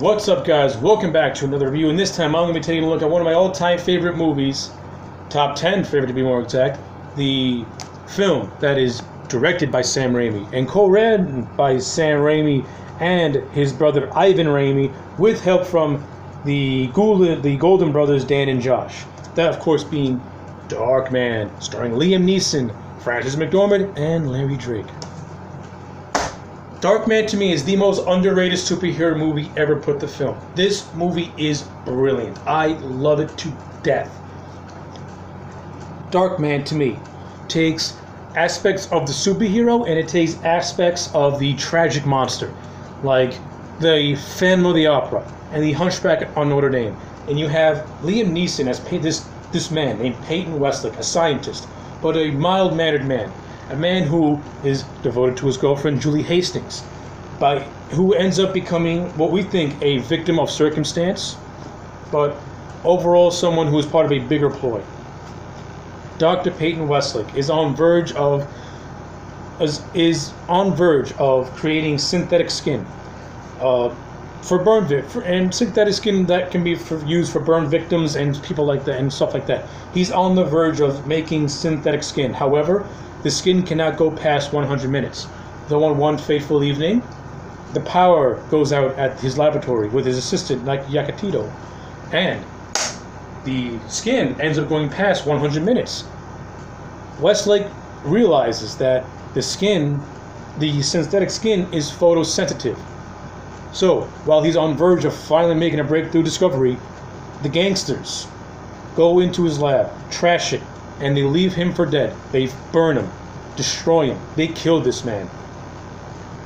What's up, guys? Welcome back to another review, and this time I'm going to be taking a look at one of my all-time favorite movies, top 10 favorite to be more exact, the film that is directed by Sam Raimi and co-written by Sam Raimi and his brother Ivan Raimi, with help from the Golden brothers Dan and Josh. That, of course, being Darkman, starring Liam Neeson, Frances McDormand, and Larry Drake. Darkman, to me, is the most underrated superhero movie ever put to film. This movie is brilliant. I love it to death. Darkman, to me, takes aspects of the superhero and it takes aspects of the tragic monster, like the Phantom of the Opera and the Hunchback on Notre Dame. And you have Liam Neeson as this man named Peyton Westlake, a scientist, but a mild-mannered man. A man who is devoted to his girlfriend, Julie Hastings, who ends up becoming what we think a victim of circumstance, but overall someone who is part of a bigger ploy. Dr. Peyton Westlake is on verge of creating synthetic skin and synthetic skin that can be used for burn victims and people like that and stuff like that. He's on the verge of making synthetic skin. However, the skin cannot go past 100 minutes. Though on one fateful evening, the power goes out at his laboratory with his assistant, Yakatito, and the skin ends up going past 100 minutes. Westlake realizes that the synthetic skin, is photosensitive. So, while he's on verge of finally making a breakthrough discovery, the gangsters go into his lab, trash it, and they leave him for dead. They burn him, destroy him. They kill this man.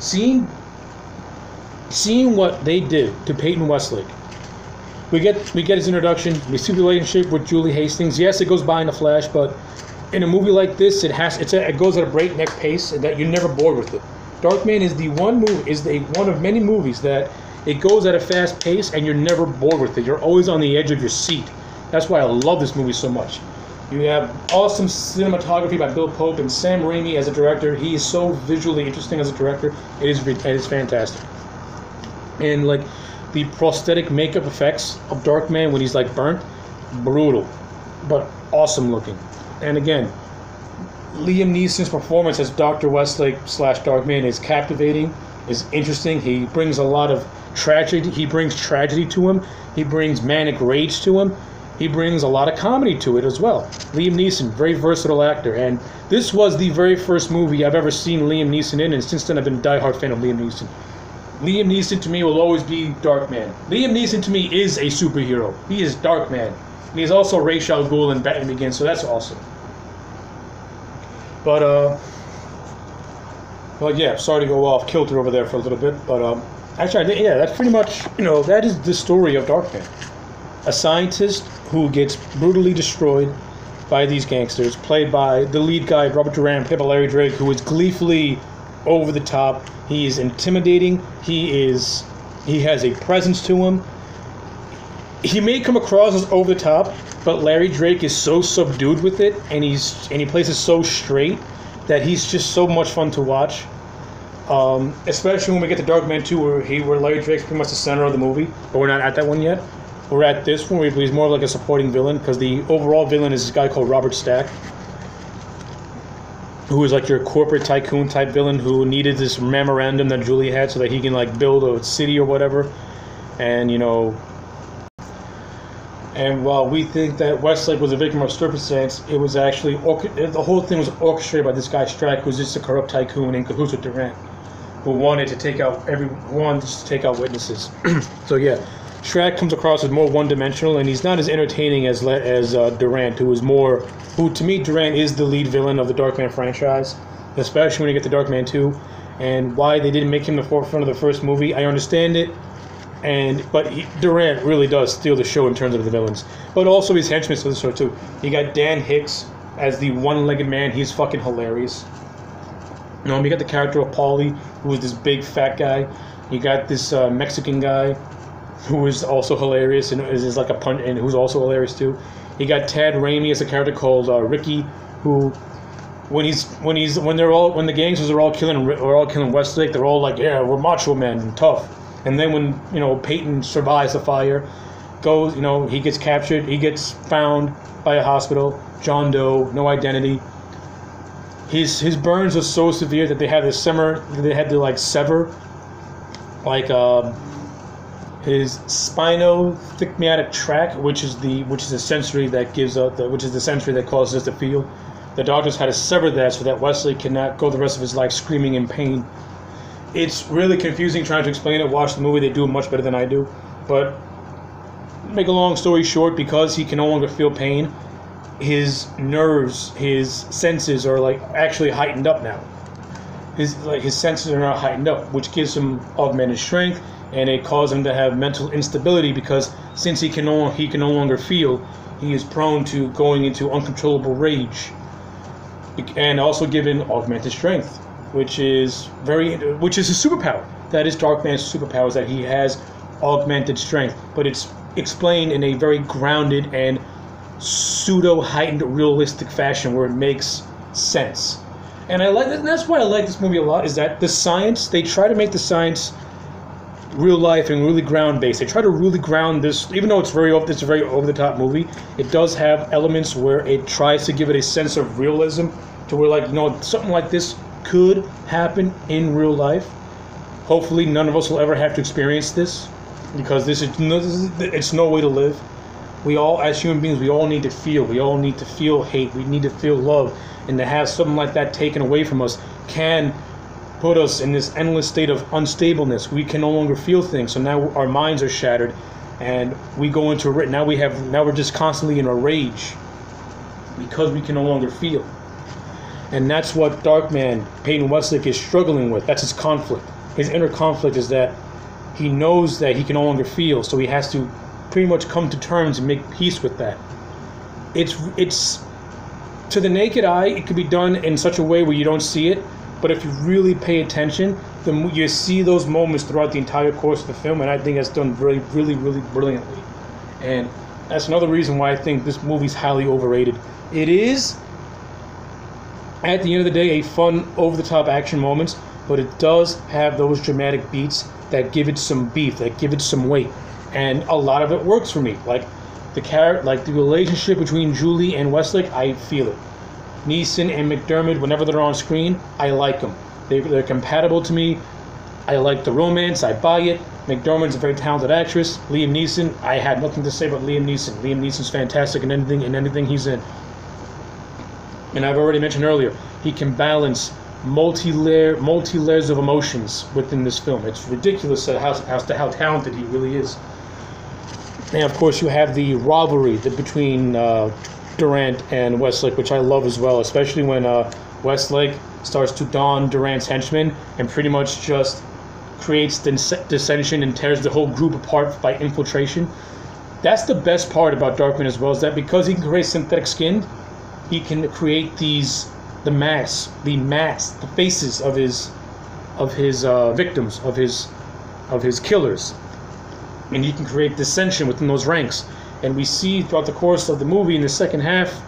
Seeing what they did to Peyton Westlake, we get his introduction. We see the relationship with Julie Hastings. Yes, it goes by in a flash, but in a movie like this, it goes at a breakneck pace, and that you're never bored with it. Darkman is one of many movies that it goes at a fast pace, and you're never bored with it. You're always on the edge of your seat. That's why I love this movie so much. You have awesome cinematography by Bill Pope, and Sam Raimi as a director. He is so visually interesting as a director. It is fantastic. And like the prosthetic makeup effects of Darkman when he's like burnt, brutal, but awesome looking. And again, Liam Neeson's performance as Dr. Westlake / Darkman is captivating, is interesting. He brings a lot of tragedy. He brings tragedy to him. He brings manic rage to him. He brings a lot of comedy to it as well. Liam Neeson, very versatile actor, and this was the very first movie I've ever seen Liam Neeson in, and since then I've been a diehard fan of Liam Neeson. Liam Neeson to me will always be Darkman. Liam Neeson to me is a superhero. He is Darkman. And he's also Ra's al Ghul in Batman Begins, so that's awesome. But yeah, sorry to go off kilter over there for a little bit, but actually, yeah, that's pretty much, that is the story of Darkman. A scientist who gets brutally destroyed by these gangsters, played by the lead guy, Robert Durant, played by Larry Drake, who is gleefully over the top. He is intimidating. He has a presence to him. He may come across as over the top, but Larry Drake is so subdued with it, and he plays it so straight that he's just so much fun to watch. Especially when we get to Darkman 2, where Larry Drake's pretty much the center of the movie, but we're not at that one yet. We're at this one where he's more like a supporting villain, because the overall villain is this guy called Robert Stack, who is like your corporate tycoon type villain who needed this memorandum that Julie had so that he can like build a city or whatever. And and while we think that Westlake was a victim of circumstance, it was actually the whole thing was orchestrated by this guy Stack, who's just a corrupt tycoon in cahoots with Durant, who wanted to take out witnesses. So yeah. Shrek comes across as more one-dimensional, and he's not as entertaining as Durant, who to me, Durant is the lead villain of the Darkman franchise, especially when you get to Darkman 2, and why they didn't make him the forefront of the first movie, I understand it, but Durant really does steal the show in terms of the villains, but also his henchmen steal the show too. You got Dan Hicks as the one-legged man. He's fucking hilarious. You got the character of Paulie, who is this big fat guy. You got this Mexican guy, who is also hilarious and is like a punch, and who's also hilarious too. You got Tad Raimi as a character called Ricky, who, when the gangsters are all killing Westlake, they're all like, yeah, we're macho men and tough. And then when, you know, Peyton survives the fire, goes, you know, he gets captured, he gets found by a hospital, John Doe, no identity. His burns are so severe that they had to like sever like his spinothalamic tract, which is the sensory that gives the sensory that causes us to feel. The doctors had to sever that so that Wesley cannot go the rest of his life screaming in pain. It's really confusing trying to explain it. Watch the movie; they do it much better than I do. But make a long story short, because he can no longer feel pain, his nerves, his senses are like actually heightened up now. His senses are now heightened up, which gives him augmented strength, and it causes him to have mental instability because since he can no longer feel, he is prone to going into uncontrollable rage, and also given augmented strength, which is a superpower. That is Darkman's superpower, is that he has augmented strength, but it's explained in a very grounded and pseudo heightened realistic fashion where it makes sense. And that's why I like this movie a lot, is that the science, they try to make the science real life and really ground based. They try to really ground this, even though it's a very over the top movie. It does have elements where it tries to give it a sense of realism, to where, like, you know, something like this could happen in real life. Hopefully none of us will ever have to experience this, because it's no way to live. We all, as human beings, we all need to feel. We all need to feel hate. We need to feel love. And to have something like that taken away from us can put us in this endless state of unstableness. We can no longer feel things. So now our minds are shattered, and we go into now we're just constantly in a rage because we can no longer feel. And that's what Darkman, Peyton Westlake, is struggling with. That's his conflict. His inner conflict is that he knows that he can no longer feel, so he has to pretty much come to terms and make peace with that. It's to the naked eye, it can be done in such a way where you don't see it, but if you really pay attention, then you see those moments throughout the entire course of the film, and I think that's done really, really, really brilliantly. And that's another reason why I think this movie's highly overrated. It is, at the end of the day, a fun, over-the-top action moments, but it does have those dramatic beats that give it some beef, that give it some weight. And a lot of it works for me. Like the relationship between Julie and Westlake, I feel it. Neeson and McDermott, whenever they're on screen, I like them. They're compatible to me. I like the romance. I buy it. McDermott's a very talented actress. Liam Neeson, I had nothing to say about Liam Neeson. Liam Neeson's fantastic in anything he's in. And I've already mentioned earlier, he can balance multi-layers of emotions within this film. It's ridiculous as to how talented he really is. And of course, you have the rivalry between Durant and Westlake, which I love as well, especially when Westlake starts to don Durant's henchmen and pretty much just creates dissension and tears the whole group apart by infiltration. That's the best part about Darkman as well, is that because he can create synthetic skin, he can create the faces of his victims, of his killers. And he can create dissension within those ranks. And we see throughout the course of the movie in the second half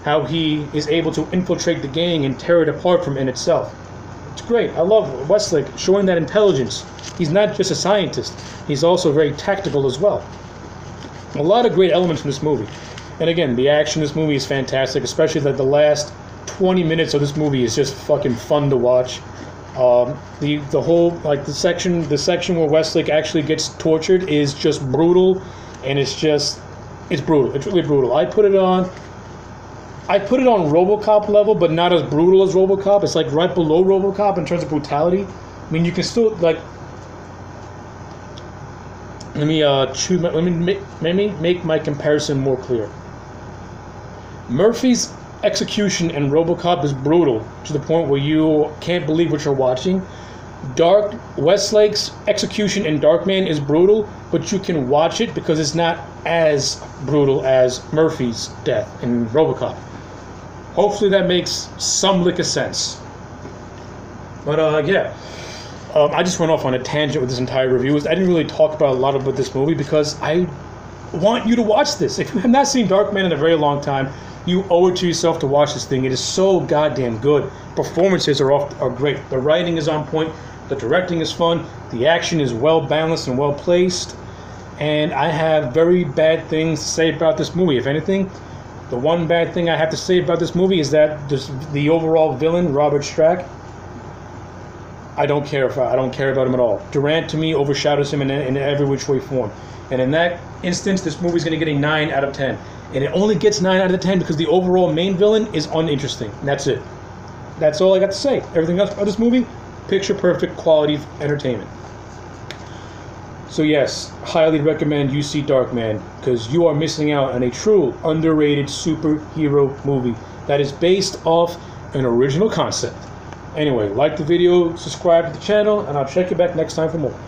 how he is able to infiltrate the gang and tear it apart from in itself. It's great. I love Westlake showing that intelligence. He's not just a scientist. He's also very tactical as well. A lot of great elements from this movie. And again, the action in this movie is fantastic, especially that the last 20 minutes of this movie is just fucking fun to watch. The whole, like, the section where Westlake actually gets tortured is just brutal, and it's brutal. It's really brutal. I put it on RoboCop level, but not as brutal as RoboCop. It's like right below RoboCop in terms of brutality. I mean, you can still, like, let me make my comparison more clear. Murphy's execution in RoboCop is brutal to the point where you can't believe what you're watching. Westlake's execution in Darkman is brutal, but you can watch it because it's not as brutal as Murphy's death in RoboCop. Hopefully that makes some lick of sense. But yeah, I just went off on a tangent with this entire review. I didn't really talk about a lot about this movie because I want you to watch this. If you have not seen Darkman in a very long time, you owe it to yourself to watch this thing. It is so goddamn good. Performances are great. The writing is on point. The directing is fun. The action is well balanced and well placed. And I have very bad things to say about this movie. If anything, the one bad thing I have to say about this movie is that the overall villain, Robert Stack, I don't care about him at all. Durant to me overshadows him in every which way form. And in that instance, this movie's going to get a 9 out of 10. And it only gets 9 out of 10 because the overall main villain is uninteresting. And that's it. That's all I got to say. Everything else about this movie, picture perfect quality entertainment. So yes, highly recommend you see Darkman, because you are missing out on a true underrated superhero movie that is based off an original concept. Anyway, like the video, subscribe to the channel, and I'll check you back next time for more.